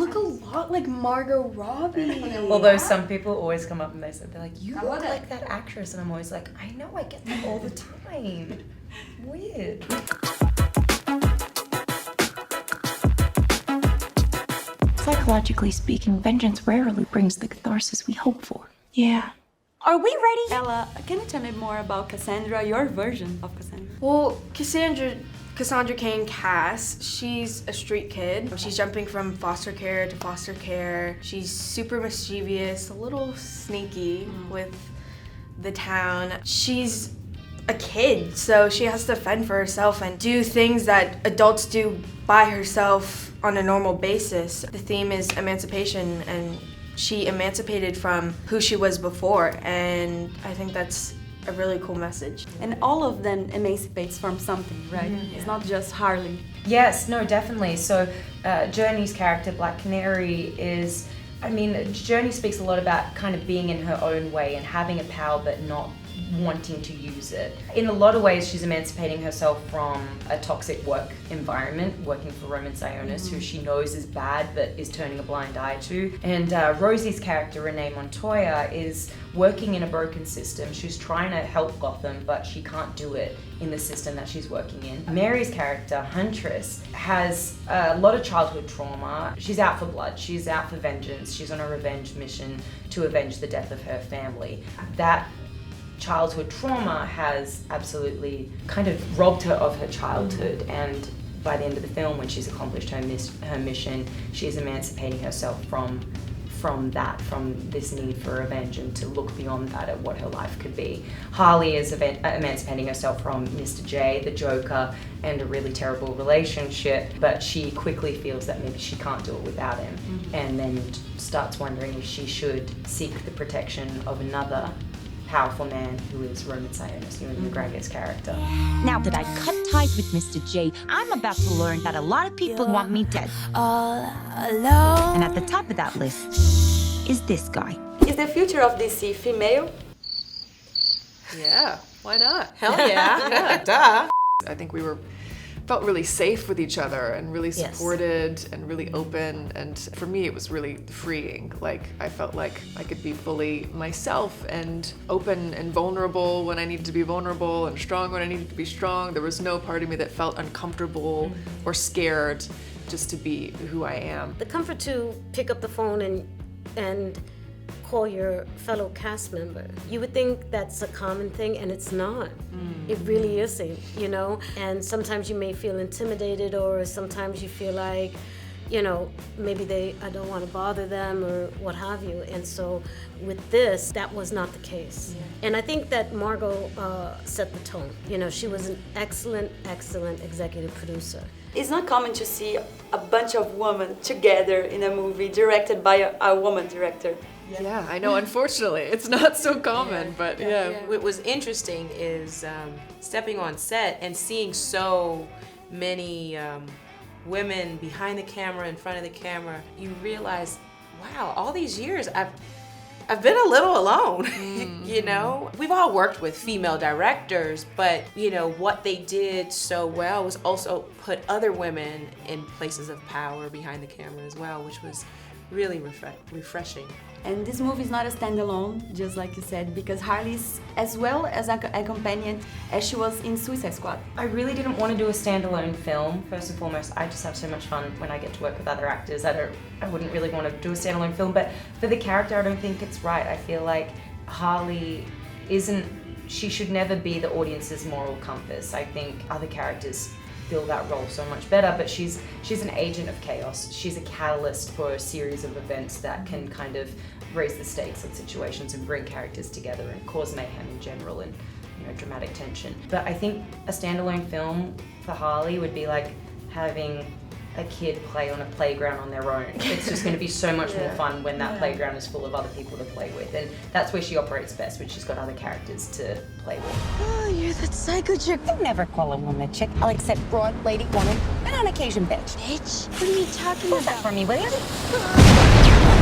look a lot like Margot Robbie. Although some people always come up and they're like, you look like that actress, and I'm always like, I know, I get that all the time. Weird. Psychologically speaking, vengeance rarely brings the catharsis we hope for. Yeah. Are we ready? Ella, can you tell me more about Cassandra, your version of Cassandra? Well, Cassandra Cain Cass, she's a street kid. She's jumping from foster care to foster care. She's super mischievous, a little sneaky with the town. She's a kid, so she has to fend for herself and do things that adults do by herself on a normal basis. The theme is emancipation, and she emancipated from who she was before, and I think that's a really cool message. And all of them emancipates from something, right? It's not just Harley. Yes, no, definitely. So Journey's character, Black Canary, Journey speaks a lot about kind of being in her own way and having a power but not wanting to use it. In a lot of ways, she's emancipating herself from a toxic work environment, working for Roman Sionis, who she knows is bad but is turning a blind eye to. And Rosie's character, Renee Montoya, is working in a broken system. She's trying to help Gotham, but she can't do it in the system that she's working in. Mary's character, Huntress, has a lot of childhood trauma. She's out for blood. She's out for vengeance. She's on a revenge mission to avenge the death of her family. That childhood trauma has absolutely kind of robbed her of her childhood, and by the end of the film, when she's accomplished her mission, she's emancipating herself from this need for revenge and to look beyond that at what her life could be. Harley is emancipating herself from Mr. J, the Joker, and a really terrible relationship, but she quickly feels that maybe she can't do it without him, and then starts wondering if she should seek the protection of another powerful man who is Roman Sionis, Ewan McGregor's character. Now that I cut ties with Mr. J, I'm about to learn that a lot of people want me dead. All alone. And at the top of that list is this guy. Is the future of DC female? Yeah, why not? Hell yeah. Yeah, duh. I think we felt really safe with each other and really supported and really open, and for me it was really freeing. Like, I felt like I could be fully myself and open and vulnerable when I needed to be vulnerable and strong when I needed to be strong. There was no part of me that felt uncomfortable or scared, just to be who I am. The comfort to pick up the phone and call your fellow cast member. You would think that's a common thing, and it's not. It really isn't, you know? And sometimes you may feel intimidated, or sometimes you feel like, you know, maybe I don't want to bother them or what have you. And so with this, that was not the case. And I think that Margot set the tone. You know, she was an excellent, excellent executive producer. It's not common to see a bunch of women together in a movie directed by a woman director. Yeah, I know, unfortunately. It's not so common, but yeah. What was interesting is stepping on set and seeing so many women behind the camera, in front of the camera. You realize, wow, all these years I've been a little alone, you know? We've all worked with female directors, but you know, what they did so well was also put other women in places of power behind the camera as well, which was really refreshing. And this movie is not a standalone, just like you said, because Harley's as well as a companion as she was in Suicide Squad. I really didn't want to do a standalone film. First and foremost, I just have so much fun when I get to work with other actors. I wouldn't really want to do a standalone film, but for the character, I don't think it's right. I feel like Harley she should never be the audience's moral compass. I think other characters fill that role so much better, but she's an agent of chaos. She's a catalyst for a series of events that can kind of raise the stakes of situations and bring characters together and cause mayhem in general and, you know, dramatic tension. But I think a standalone film for Harley would be like having a kid play on a playground on their own. It's just going to be so much more fun when that playground is full of other people to play with, and that's where she operates best, when she's got other characters to play with. Oh, you're that psycho chick. I never call a woman a chick. I'll accept broad, lady, woman, and on occasion bitch. Bitch? What are you talking about? That for me, will you?